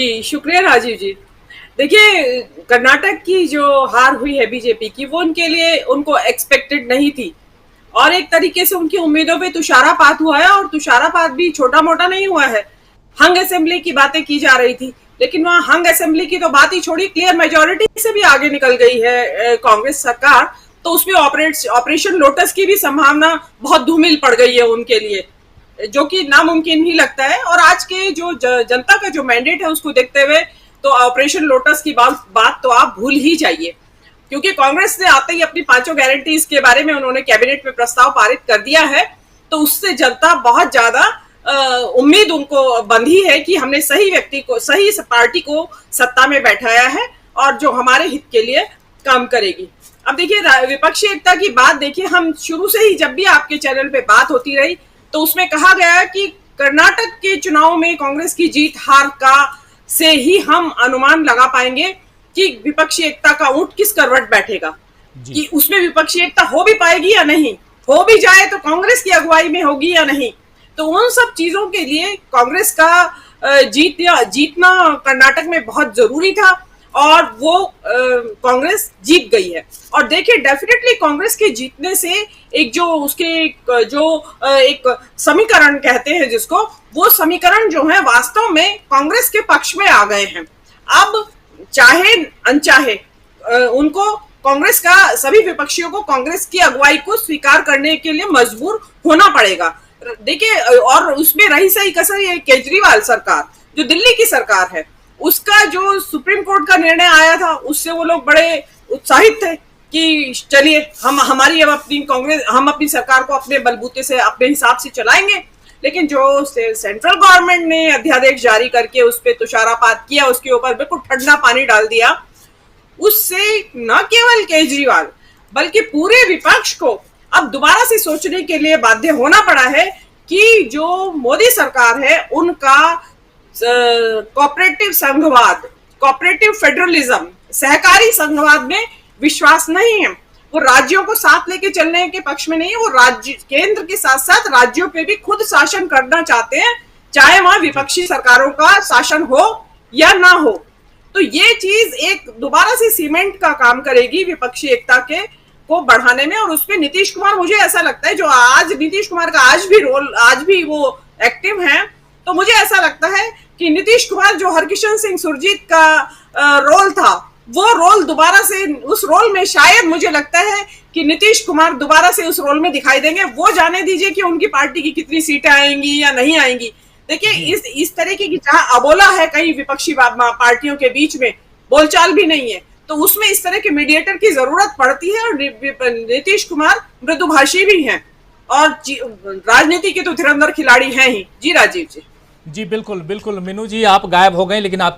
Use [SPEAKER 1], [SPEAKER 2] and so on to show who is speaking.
[SPEAKER 1] जी, शुक्रिया राजीव जी। देखिए, कर्नाटक की जो हार हुई है बीजेपी की, वो उनके लिए उनको एक्सपेक्टेड नहीं थी और एक तरीके से उनकी उम्मीदों पे तुषारापात हुआ है और तुषारापात भी छोटा-मोटा नहीं हुआ है। हंग असेंबली की बातें की जा रही थी, लेकिन वहाँ हंग असेंबली की तो बात ही छोड़ी, क्लियर मेजॉरिटी से भी आगे निकल गई है कांग्रेस सरकार। तो उसमें ऑपरेशन लोटस की भी संभावना बहुत धूमिल पड़ गई है उनके लिए, जो कि नामुमकिन ही लगता है। और आज के जो जनता का जो मैंडेट है उसको देखते हुए तो ऑपरेशन लोटस की बात तो आप भूल ही जाइए, क्योंकि कांग्रेस ने आते ही अपनी पांचों गारंटीज के बारे में उन्होंने कैबिनेट में प्रस्ताव पारित कर दिया है। तो उससे जनता बहुत ज्यादा उम्मीद उनको बंधी है कि हमने सही व्यक्ति को, सही पार्टी को सत्ता में बैठाया है और जो हमारे हित के लिए काम करेगी। अब देखिए, विपक्षी एकता की बात देखिए, हम शुरू से ही जब भी आपके चैनल पे बात होती रही तो उसमें कहा गया कि कर्नाटक के चुनाव में कांग्रेस की जीत हार का से ही हम अनुमान लगा पाएंगे कि विपक्षी एकता का ऊंट किस करवट बैठेगा,
[SPEAKER 2] जी।
[SPEAKER 1] कि उसमें विपक्षी एकता हो भी पाएगी या नहीं, हो भी जाए तो कांग्रेस की अगुवाई में होगी या नहीं। तो उन सब चीजों के लिए कांग्रेस का जीतना कर्नाटक में बहुत जरूरी था और वो कांग्रेस जीत गई है। और देखिए, डेफिनेटली कांग्रेस के जीतने से एक जो उसके जो एक समीकरण कहते हैं जिसको, वो समीकरण जो है वास्तव में कांग्रेस के पक्ष में आ गए हैं। अब चाहे अनचाहे उनको कांग्रेस का, सभी विपक्षियों को कांग्रेस की अगुवाई को स्वीकार करने के लिए मजबूर होना पड़ेगा। देखिए, और उसमें रही सही कसर ये केजरीवाल सरकार, जो दिल्ली की सरकार है, उसका जो सुप्रीम कोर्ट का निर्णय आया था उससे वो लोग बड़े उत्साहित थे कि चलिए हम अपनी सरकार को अपने बलबूते से अपने हिसाब से चलाएंगे। लेकिन जो सेंट्रल गवर्नमेंट ने अध्यादेश जारी करके उस पर तुषारापात किया, उसके ऊपर बिल्कुल ठंडा पानी डाल दिया, उससे न केवल केजरीवाल बल्कि पूरे विपक्ष को अब दोबारा से सोचने के लिए बाध्य होना पड़ा है कि जो मोदी सरकार है उनका कोऑपरेटिव संघवाद, कोऑपरेटिव फेडरलिज्म, सहकारी संघवाद में विश्वास नहीं है। वो राज्यों को साथ लेके चलने के पक्ष में नहीं है, वो राज्य केंद्र के साथ साथ राज्यों पे भी खुद शासन करना चाहते हैं, चाहे वहां विपक्षी सरकारों का शासन हो या ना हो। तो ये चीज एक दोबारा से सीमेंट का काम करेगी विपक्षी एकता के को बढ़ाने में। और उसमें नीतीश कुमार, मुझे ऐसा लगता है, जो आज नीतीश कुमार का आज भी वो एक्टिव हैं, तो मुझे ऐसा लगता है कि नीतीश कुमार जो हरकिशन सिंह सुरजीत का रोल था, वो रोल दोबारा से, उस रोल में शायद मुझे लगता है कि नीतीश कुमार दोबारा से उस रोल में दिखाई देंगे। वो जाने दीजिए कि उनकी पार्टी की कितनी सीटें आएंगी या नहीं आएंगी। देखिए, इस तरीके की जहां अबोला है कई विपक्षी पार्टियों के बीच में, बोलचाल भी नहीं है, तो उसमें इस तरह के मीडिएटर की जरूरत पड़ती है। और नीतीश कुमार मृदुभाषी भी हैं और राजनीति के तो धुरंधर खिलाड़ी हैं ही। जी राजीव जी।
[SPEAKER 2] जी बिल्कुल बिल्कुल मीनू जी, आप गायब हो गए, लेकिन आप